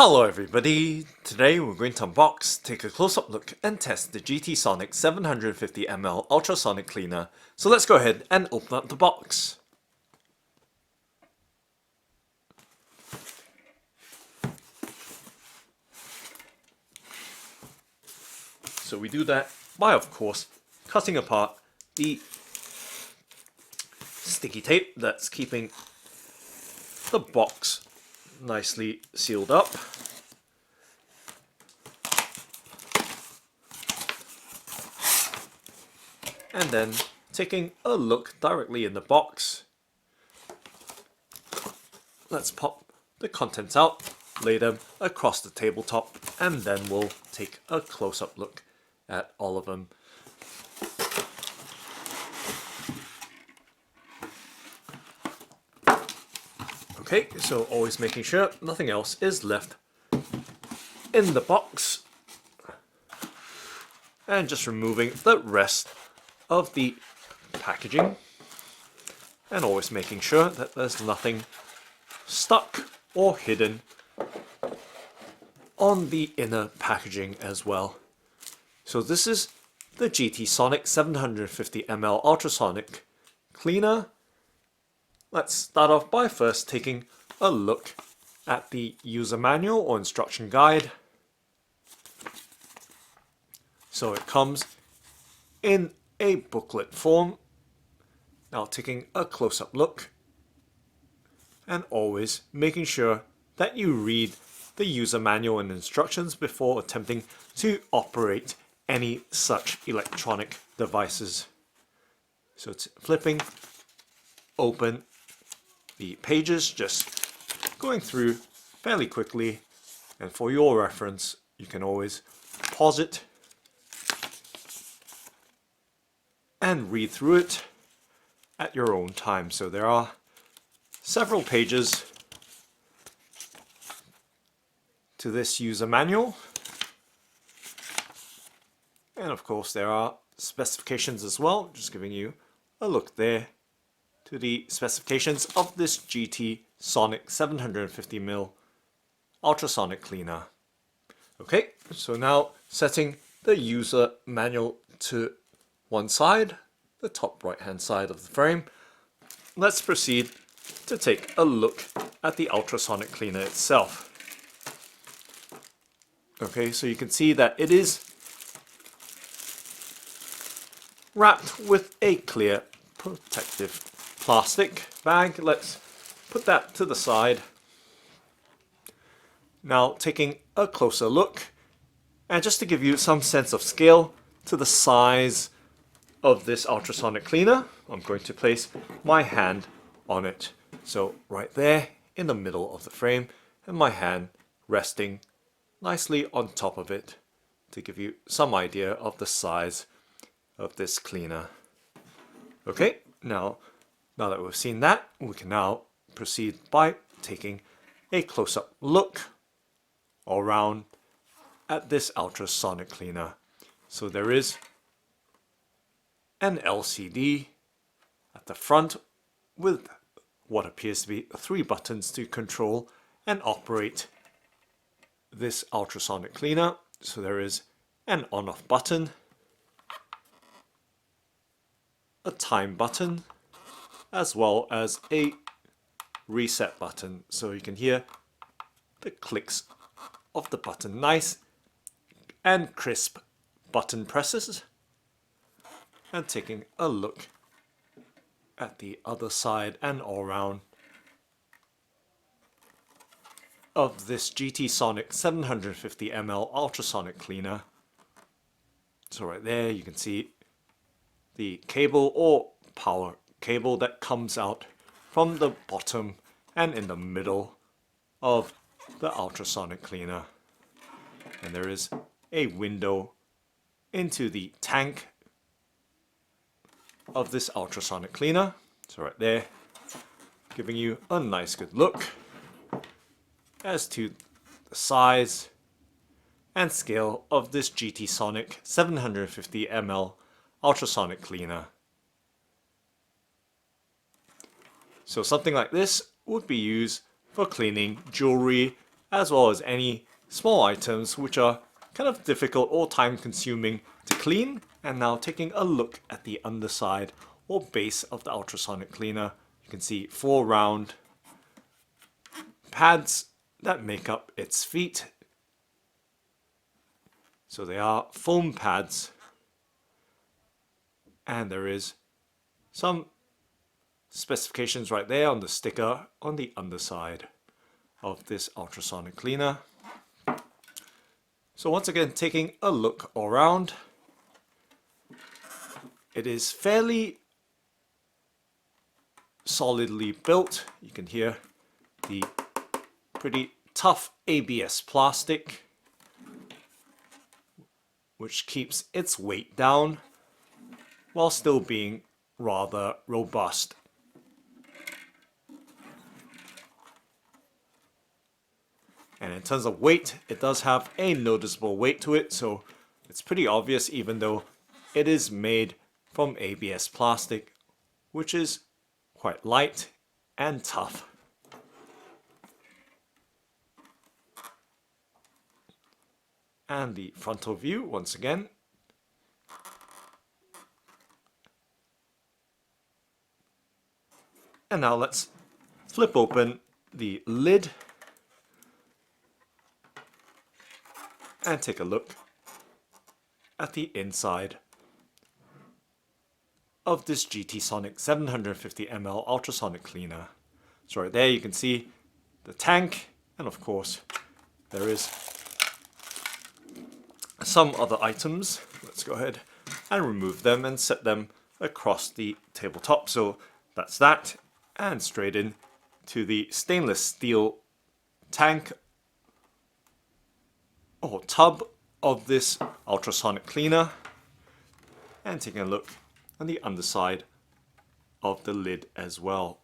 Hello everybody! Today we're going to unbox, take a close-up look and test the Sonic 750ml Ultrasonic Cleaner. So let's go ahead and open up the box. So we do that by, of course, cutting apart the sticky tape that's keeping the box nicely sealed up. And then taking a look directly in the box. Let's pop the contents out, lay them across the tabletop, and then we'll take a close-up look at all of them. Okay, so always making sure nothing else is left in the box. And just removing the rest of the packaging. And always making sure that there's nothing stuck or hidden on the inner packaging as well. So this is the Sonic 750ml Ultrasonic Cleaner. Let's start off by first taking a look at the user manual or instruction guide. So it comes in a booklet form. Now taking a close-up look and always making sure that you read the user manual and instructions before attempting to operate any such electronic devices. So it's flipping open the pages, just going through fairly quickly, and for your reference you can always pause it and read through it at your own time. So there are several pages to this user manual, and of course there are specifications as well, just giving you a look there to the specifications of this Sonic 750ml Ultrasonic Cleaner. Okay, so now setting the user manual to one side, the top right hand side of the frame, let's proceed to take a look at the Ultrasonic Cleaner itself. Okay, so you can see that it is wrapped with a clear protective plastic bag. Let's put that to the side. Now taking a closer look, and just to give you some sense of scale to the size of this Ultrasonic Cleaner, I'm going to place my hand on it. So right there in the middle of the frame, and my hand resting nicely on top of it to give you some idea of the size of this cleaner. Okay, now that we've seen that, we can now proceed by taking a close-up look all around at this Ultrasonic Cleaner. So there is an LCD at the front with what appears to be 3 buttons to control and operate this Ultrasonic Cleaner. So there is an on-off button, a time button, as well as a reset button. So you can hear the clicks of the button, nice and crisp button presses. And taking a look at the other side and all around of this Sonic 750ml Ultrasonic Cleaner. So right there you can see the cable or power cable that comes out from the bottom and in the middle of the Ultrasonic Cleaner. And there is a window into the tank of this Ultrasonic Cleaner. So right there, giving you a nice good look as to the size and scale of this Sonic 750ml Ultrasonic Cleaner. So something like this would be used for cleaning jewelry as well as any small items which are kind of difficult or time consuming to clean. And now taking a look at the underside or base of the ultrasonic cleaner, you can see 4 round pads that make up its feet. So they are foam pads, and there is some specifications right there on the sticker on the underside of this ultrasonic cleaner. So once again, taking a look around, it is fairly solidly built. You can hear the pretty tough ABS plastic, which keeps its weight down while still being rather robust. And in terms of weight, it does have a noticeable weight to it, so it's pretty obvious even though it is made from ABS plastic, which is quite light and tough. And the frontal view once again. And now let's flip open the lid and take a look at the inside of this GT Sonic 750 ml Ultrasonic Cleaner. So right there you can see the tank, and of course there is some other items. Let's go ahead and remove them and set them across the tabletop. So that's that, and straight in to the stainless steel tank or tub of this ultrasonic cleaner, and taking a look on the underside of the lid as well.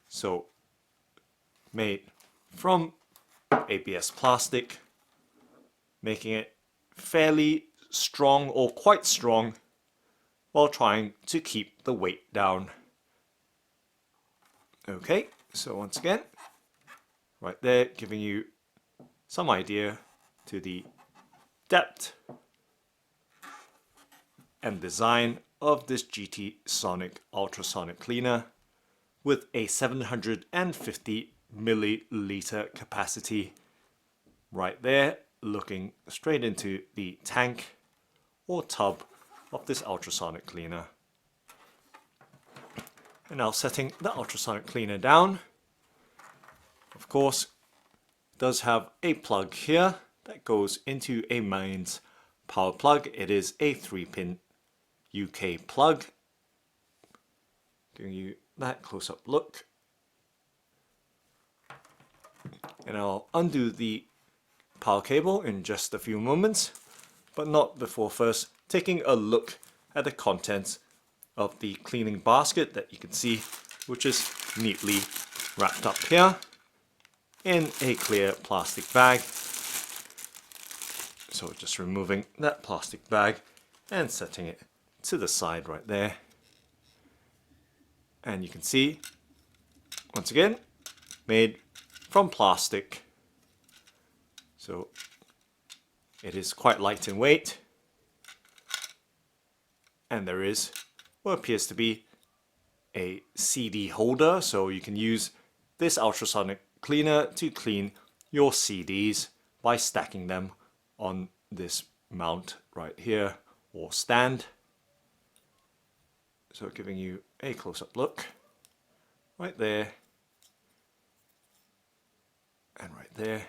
So made from ABS plastic, making it fairly strong or quite strong while trying to keep the weight down. Okay, so once again, right there giving you some idea to the depth and design of this GT Sonic Ultrasonic Cleaner with a 750 milliliter capacity right there, looking straight into the tank or tub of this ultrasonic cleaner. And now setting the ultrasonic cleaner down, of course, it does have a plug here that goes into a mains power plug. It is a 3-pin UK plug. Giving you that close-up look. And I'll undo the power cable in just a few moments, but not before first taking a look at the contents of the cleaning basket that you can see, which is neatly wrapped up here in a clear plastic bag. So just removing that plastic bag and setting it to the side right there. And you can see, once again, made from plastic. So it is quite light in weight. And there is what appears to be a CD holder, so you can use this ultrasonic cleaner to clean your CDs by stacking them on this mount right here or stand. So giving you a close-up look right there and right there.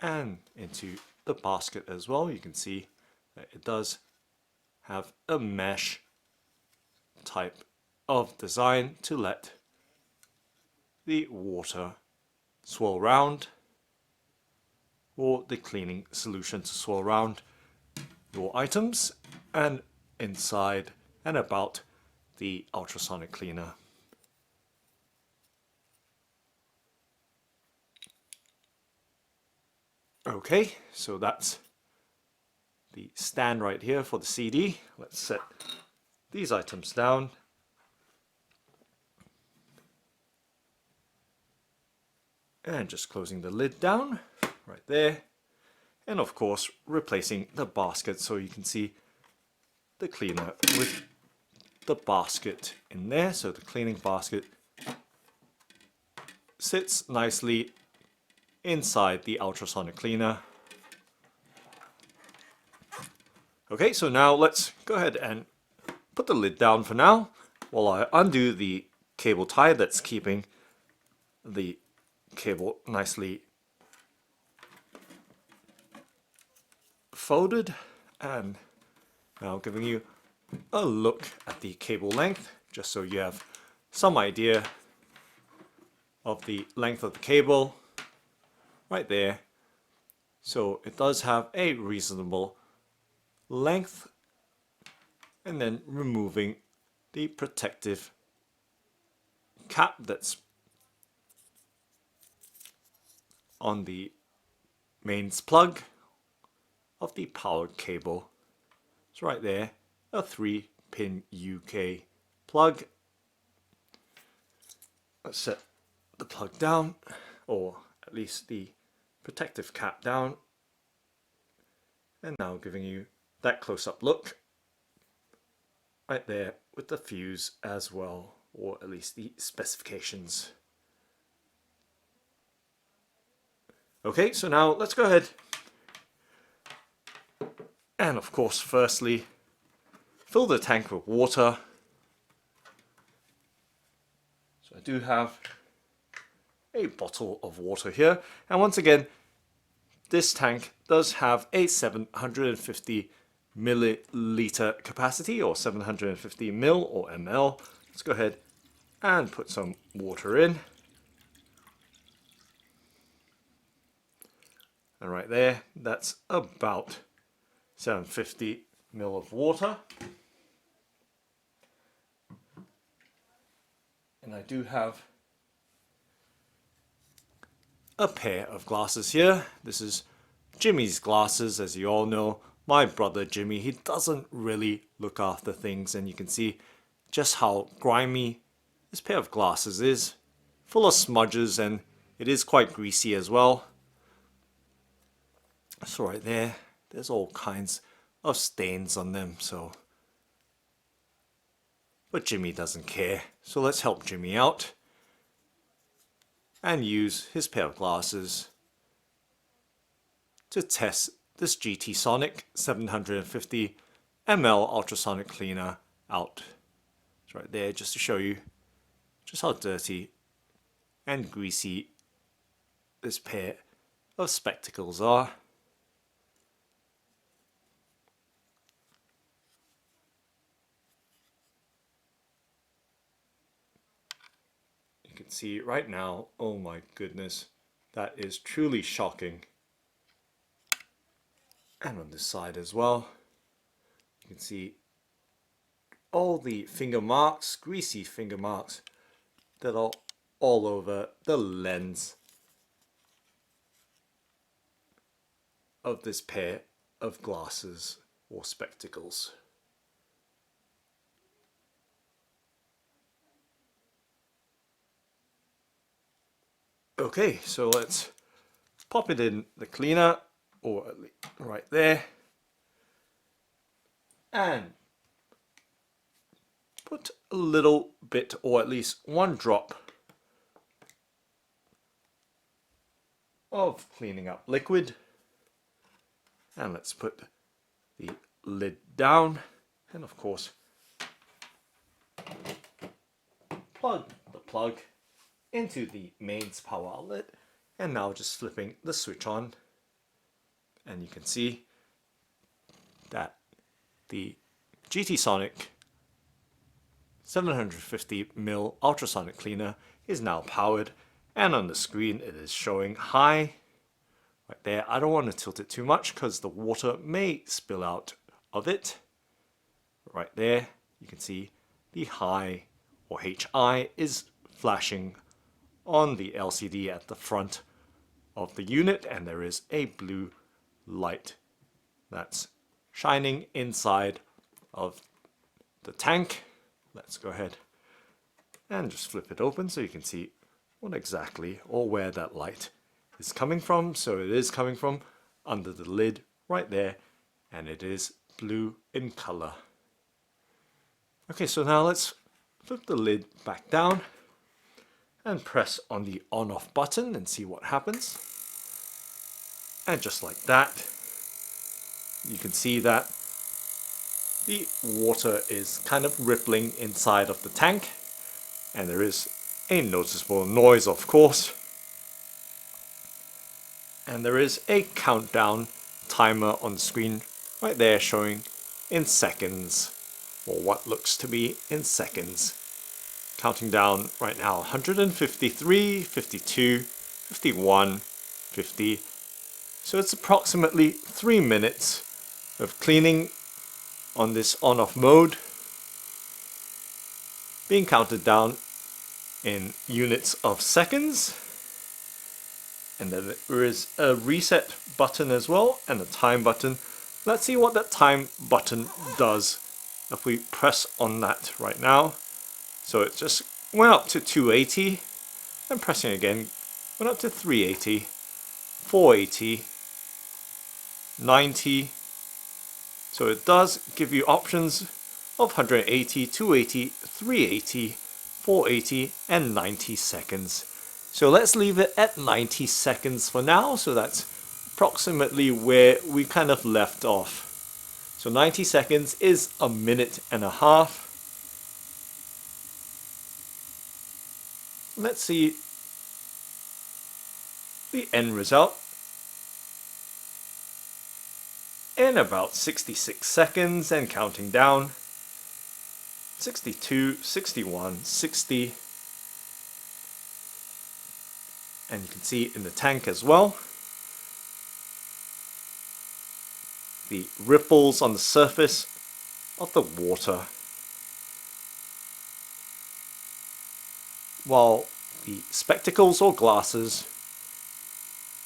And into the basket as well, you can see that it does have a mesh type of design to let the water swirl round, or the cleaning solution to swirl around your items and inside and about the ultrasonic cleaner. Okay, so that's the stand right here for the CD. Let's set these items down And just closing the lid down right there. And of course replacing the basket so you can see the cleaner with the basket in there. So the cleaning basket sits nicely inside the ultrasonic cleaner. Okay, so now let's go ahead and put the lid down for now while I undo the cable tie that's keeping the cable nicely folded, and now giving you a look at the cable length just so you have some idea of the length of the cable right there. So it does have a reasonable length, and then removing the protective cap that's on the mains plug of the powered cable. It's right there, a 3-pin UK plug. Let's set the plug down, or at least the protective cap down, and now giving you that close-up look right there with the fuse as well, or at least the specifications. Okay, so now let's go ahead and of course firstly fill the tank with water. So I do have a bottle of water here, and once again this tank does have a 750 milliliter capacity, or 750 mil or ml. Let's go ahead and put some water in. And right there, that's about 750 ml of water. And I do have a pair of glasses here. This is Jimmy's glasses. As you all know, my brother Jimmy, he doesn't really look after things, and you can see just how grimy this pair of glasses is. Full of smudges, and it is quite greasy as well. So right there, there's all kinds of stains on them, so but Jimmy doesn't care. So let's help Jimmy out and use his pair of glasses to test this GT Sonic 750 ml Ultrasonic Cleaner out. It's right there just to show you just how dirty and greasy this pair of spectacles are. You can see right now, oh my goodness, that is truly shocking. And on this side as well, you can see all the finger marks, greasy finger marks that are all over the lens of this pair of glasses or spectacles. Okay, so let's pop it in the cleaner, or at least right there, and put a little bit, or at least one drop of cleaning up liquid, and let's put the lid down, and of course plug the plug into the mains power outlet, and now just flipping the switch on, and you can see that the GT Sonic 750 ml Ultrasonic Cleaner is now powered, and on the screen it is showing high right there. I don't want to tilt it too much because the water may spill out of it. Right there you can see the high, or HI, is flashing on the LCD at the front of the unit, and there is a blue light that's shining inside of the tank. Let's go ahead and just flip it open so you can see what exactly or where that light is coming from. So it is coming from under the lid right there, and it is blue in color. Okay, so now let's flip the lid back down and press on the on-off button and see what happens. And just like that, you can see that the water is kind of rippling inside of the tank, and there is a noticeable noise, of course. And there is a countdown timer on the screen right there showing in seconds, or what looks to be in seconds. Counting down right now: 153, 52, 51, 50. So it's approximately 3 minutes of cleaning on this on-off mode, being counted down in units of seconds. And then there is a reset button as well, and a time button. Let's see what that time button does if we press on that right now. So it just went up to 280, and pressing again went up to 380, 480, 90. So it does give you options of 180, 280, 380, 480 and 90 seconds. So let's leave it at 90 seconds for now. So that's approximately where we kind of left off. So 90 seconds is a minute and a half. Let's see the end result. In about 66 seconds and counting down. 62, 61, 60. And you can see in the tank as well the ripples on the surface of the water, while the spectacles or glasses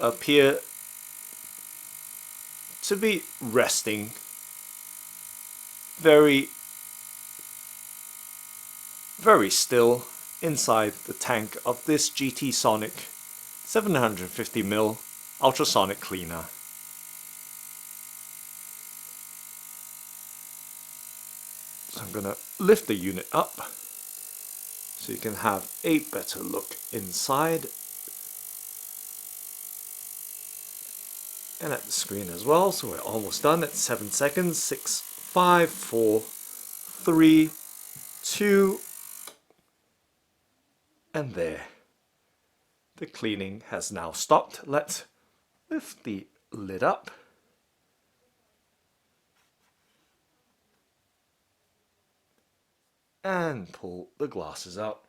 appear to be resting very still inside the tank of this GT Sonic 750ml Ultrasonic Cleaner. So I'm going to lift the unit up so you can have a better look inside and at the screen as well. So we're almost done at 7 seconds. 6, 5, 4, 3, 2, and there. The cleaning has now stopped. Let's lift the lid up. And pull the glasses out.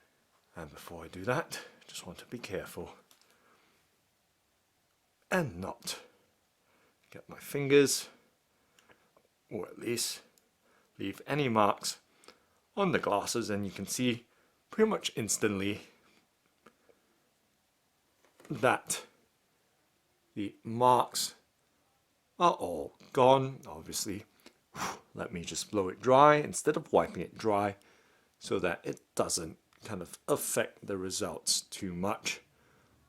And before I do that, I just want to be careful and not get my fingers, or at least leave any marks on the glasses. And you can see pretty much instantly that the marks are all gone. Obviously, let me just blow it dry instead of wiping it dry so that it doesn't kind of affect the results too much.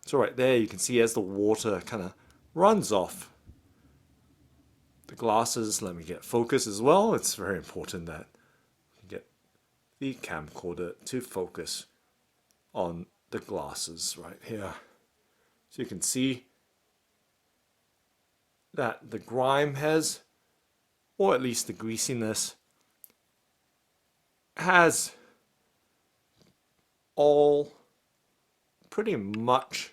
So right there you can see as the water kind of runs off the glasses. Let me get focus as well. It's very important that you get the camcorder to focus on the glasses right here. So you can see that the grime has, or at least the greasiness, has all pretty much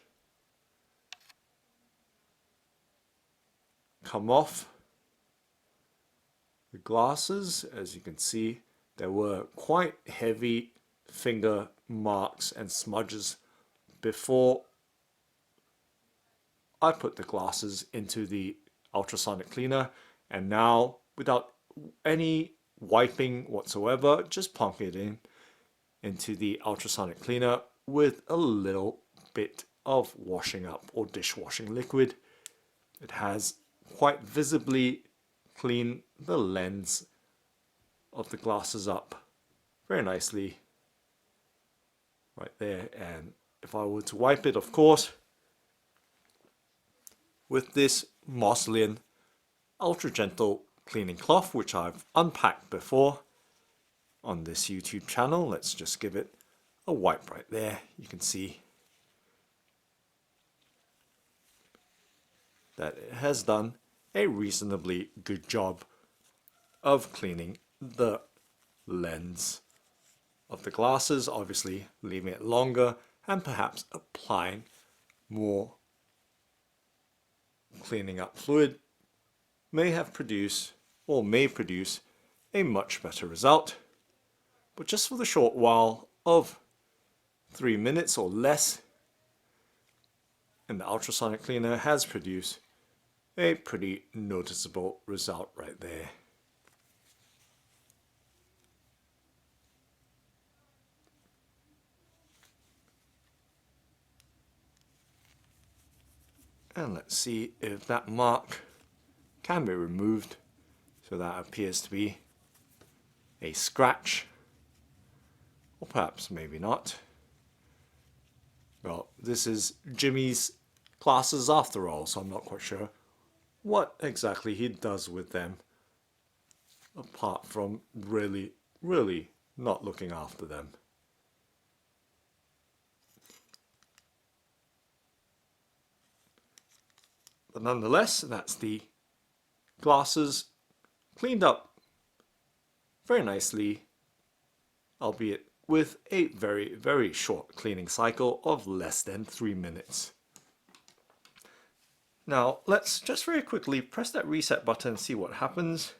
come off the glasses. As you can see, there were quite heavy finger marks and smudges before I put the glasses into the ultrasonic cleaner, and now without any wiping whatsoever, just plunk it into the ultrasonic cleaner with a little bit of washing up or dishwashing liquid. It has quite visibly cleaned the lens of the glasses up very nicely right there, and if I were to wipe it, of course, with this Moslin ultra gentle cleaning cloth, which I've unpacked before on this YouTube channel. Let's just give it a wipe right there. You can see that it has done a reasonably good job of cleaning the lens of the glasses, obviously leaving it longer and perhaps applying more cleaning up fluid may produce a much better result. But just for the short while of 3 minutes or less, and the ultrasonic cleaner has produced a pretty noticeable result right there. And let's see if that mark can be removed. So that appears to be a scratch, or perhaps maybe not. Well, this is Jimmy's glasses after all, so I'm not quite sure what exactly he does with them, apart from really not looking after them. But nonetheless, that's the glasses cleaned up very nicely, albeit with a very short cleaning cycle of less than 3 minutes. Now let's just very quickly press that reset button and see what happens.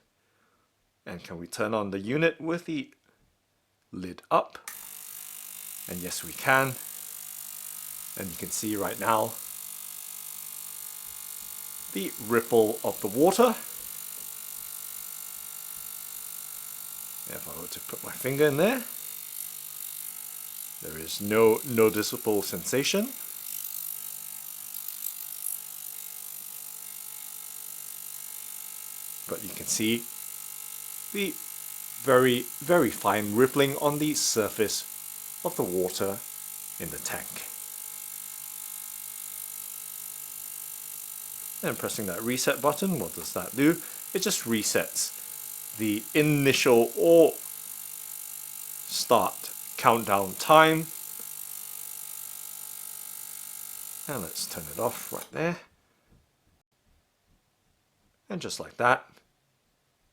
And can we turn on the unit with the lid up? And yes, we can. And you can see right now the ripple of the water. If I were to put my finger in there, there is no noticeable sensation. But you can see the very fine rippling on the surface of the water in the tank. And pressing that reset button, what does that do? It just resets the initial or start countdown time. And let's turn it off right there. And just like that,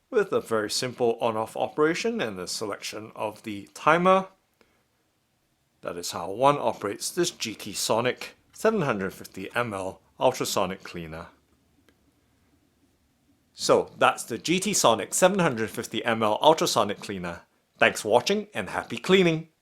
with a very simple on-off operation and the selection of the timer, that is how one operates this GT Sonic 750 ml Ultrasonic Cleaner. So that's the GT Sonic 750 ml Ultrasonic Cleaner. Thanks for watching and happy cleaning!